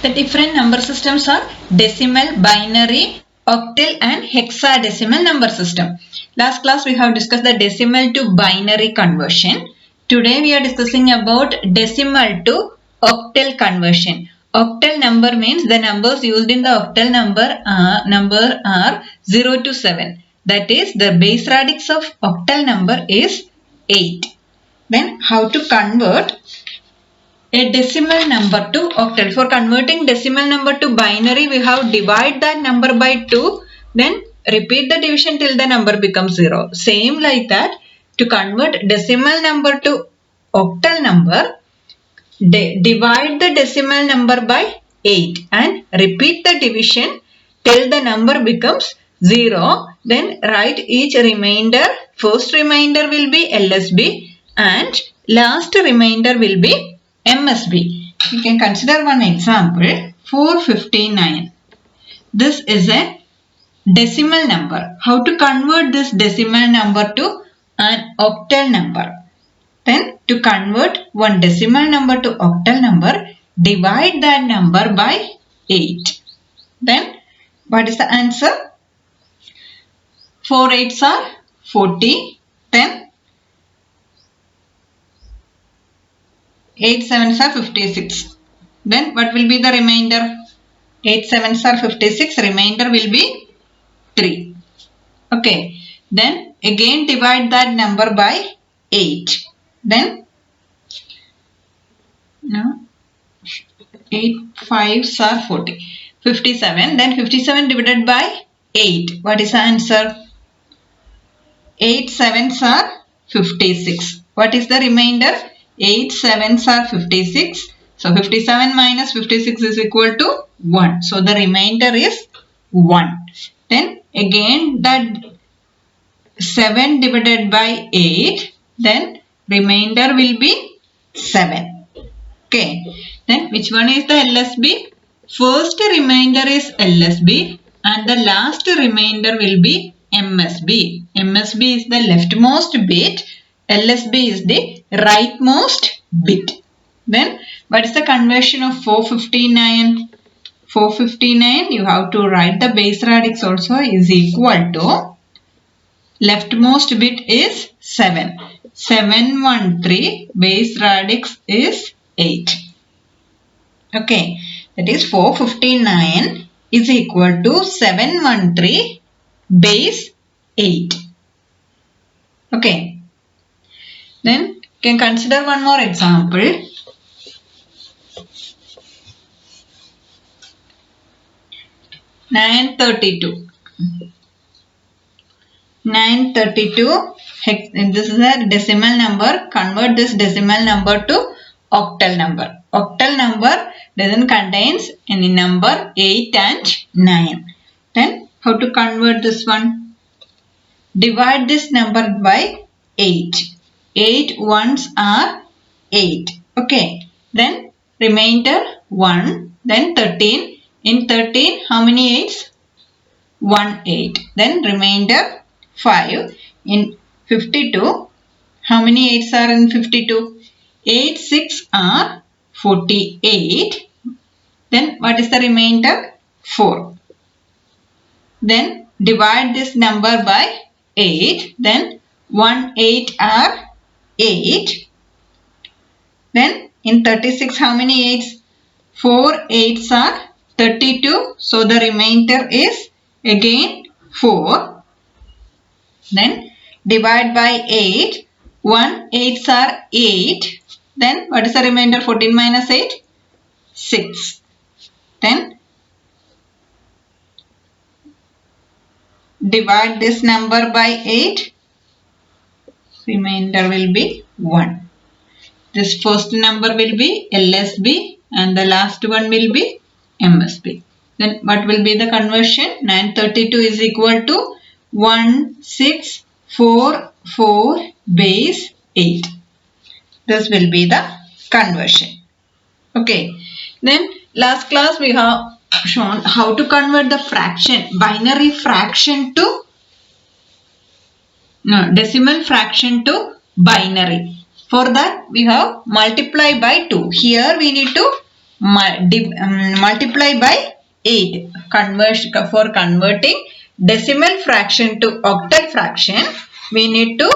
The different number systems are decimal, binary, octal and hexadecimal number system. Last class we have discussed the decimal to binary conversion. Today we are discussing about decimal to octal conversion. Octal number means the numbers used in the octal number are 0 to 7. That is, the base radix of octal number is 8. Then how to convert a decimal number to octal? For converting decimal number to binary, we have divide that number by 2, then repeat the division till the number becomes 0. Same like that, to convert decimal number to octal number, divide the decimal number by 8 and repeat the division till the number becomes 0. Then write each remainder. First remainder will be LSB and last remainder will be MSB. You can consider one example, 459. This is a decimal number. How to convert this decimal number to an octal number? Then to convert one decimal number to octal number, divide that number by 8. Then what is the answer? 4 8s are 40. Then 8 7s are 56. Then what will be the remainder? 8 7s are 56. Remainder will be 3. Okay. Then again divide that number by 8. Then 8 5s are 40. 57. Then 57 divided by 8. What is the answer? 8 7s are 56. What is the remainder? 8 7s are 56. So 57 minus 56 is equal to 1. So the remainder is 1. Then again that 7 divided by 8. Then remainder will be 7. Okay. Then which one is the LSB? First remainder is LSB and the last remainder will be MSB. MSB is the leftmost bit. LSB is the rightmost bit. Then what is the conversion of 459? 459, you have to write the base radix also is equal to leftmost bit is 7. 713 base radix is 8. Okay, that is 459 is equal to 713 base 8. Okay. Then can consider one more example. Nine 32. This is a decimal number. Convert this decimal number to octal number. Octal number doesn't contains any number 8 and 9. Then how to convert this one? Divide this number by 8. 8 ones are 8. Okay. Then remainder 1. Then 13. In 13, how many 8s? 1 8. Then remainder 5. In 52, how many 8s are in 52? 8 6 are 48. Then what is the remainder? 4. Then divide this number by 8. Then 1 8 are 8. Then in 36, how many 8s? 4 8s are 32. So the remainder is again 4. Then divide by 8. 1 8s are 8. Then what is the remainder? 14 minus 8? 6. Then divide this number by 8. Remainder will be 1. This first number will be LSB and the last one will be MSB. Then what will be the conversion? 932 is equal to 1644 base 8. This will be the conversion. Okay. Then last class we have shown how to convert the fraction, binary fraction to decimal fraction to binary. For that we have multiply by 2. Here we need to multiply by 8. For converting decimal fraction to octal fraction, we need to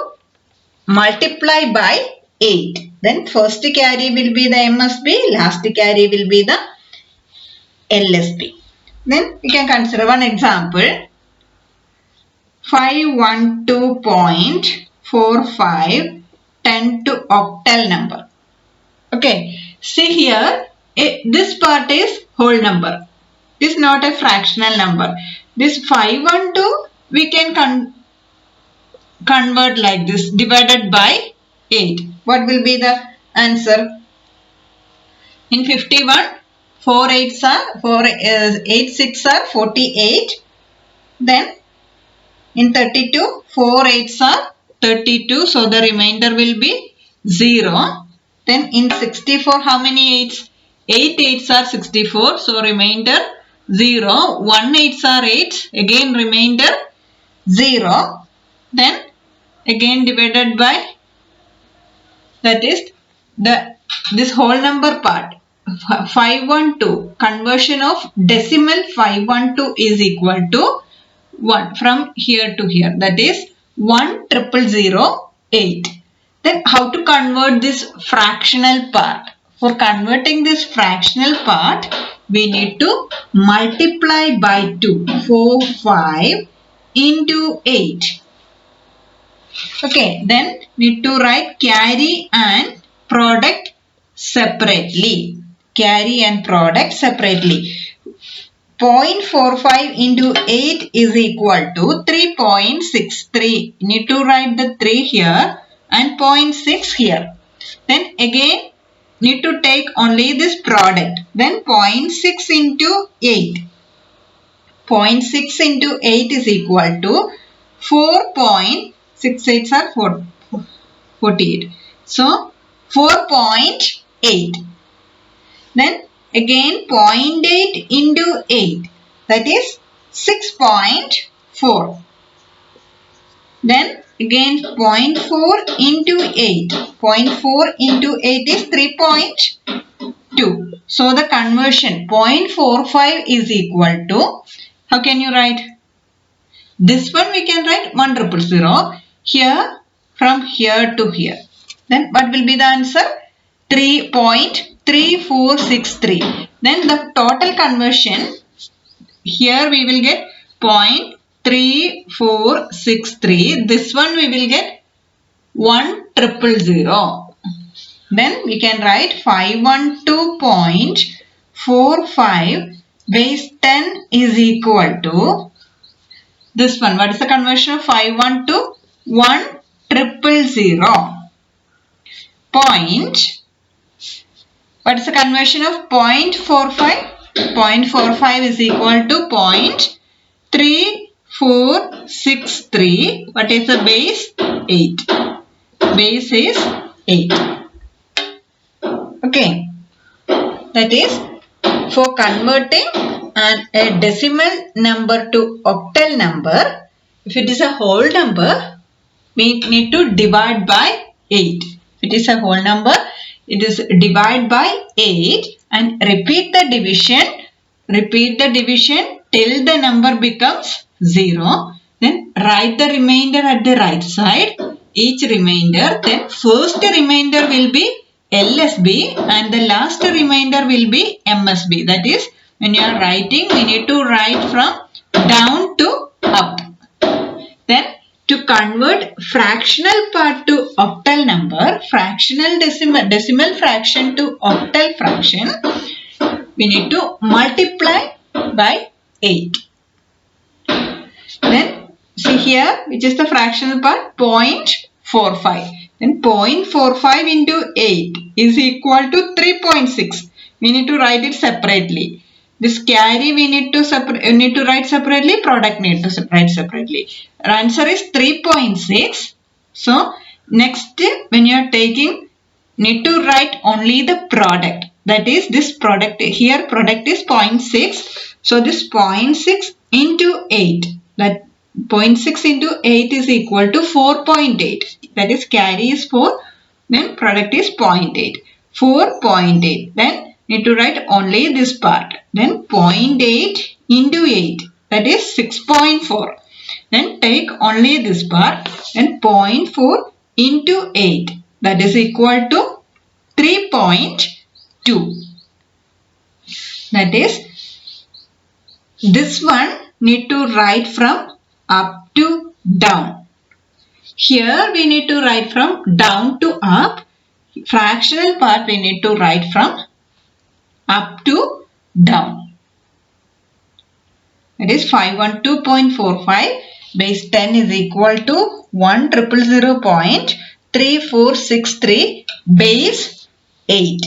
multiply by 8. Then first carry will be the MSB, last carry will be the LSB. Then we can consider one example. 512.45 10 to octal number. Okay, see here, this part is whole number. This is not a fractional number. This 512 we can convert like this, divided by 8. What will be the answer? In 51, 4 8s are 8 6 are 48. Then in 32, 4 8s are 32. So the remainder will be 0. Then in 64, how many 8s? 8 8s are 64. So remainder 0. 1 8s are 8. Again remainder 0. Then again divided by, that is this whole number part. 512, conversion of decimal 512 is equal to 1 from here to here, that is 1,008. Then how to convert this fractional part? For converting this fractional part, we need to multiply by 2. 4 5 into 8. Okay, then need to write carry and product separately. Carry and product separately. 0.45 into 8 is equal to 3.63. You need to write the 3 here and 0.6 here. Then again need to take only this product. Then 0.6 into 8. 0.6 into 8 is equal to 4.68 are 48. So 4.8. Then again 0.8 into 8, that is 6.4. Then again 0.4 into 8. 0.4 into 8 is 3.2. So the conversion 0.45 is equal to, how can you write? This one we can write 1,000. Here, from here to here. Then what will be the answer? 3.3463. Then the total conversion, here we will get 0.3463. This one we will get 1,000. Then we can write 512.45 base 10 is equal to this one. What is the conversion of 512? 1,000. What is the conversion of 0.45? 0.45 is equal to 0.3463. What is the base? 8. Base is 8. Okay. That is for converting a decimal number to octal number. If it is a whole number, we need to divide by 8. If it is a whole number, it is divide by 8 and repeat the division till the number becomes 0. Then write the remainder at the right side, each remainder. Then first remainder will be LSB and the last remainder will be MSB. That is, when you are writing, we need to write from down to up. Then to convert fractional part to octal number, fractional decimal fraction to octal fraction, we need to multiply by 8. Then see here, which is the fractional part? 0.45. Then 0.45 into 8 is equal to 3.6. We need to write it separately. This carry we need to write separately, product need to write separately. Our answer is 3.6. So next, when you are taking, need to write only the product. That is, this product here, product is 0.6. So this 0.6 into 8, that 0.6 into 8 is equal to 4.8. That is, carry is 4, then product is 0.8. 4.8. Then need to write only this part. Then 0.8 into 8, that is 6.4. Then take only this part. Then 0.4 into 8, that is equal to 3.2. That is, this one need to write from up to down. Here we need to write from down to up. Fractional part we need to write from up to down. That is 512.45 base 10 is equal to 1,000.3463 base 8.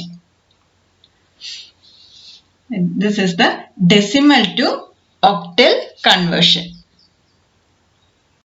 This is the decimal to octal conversion.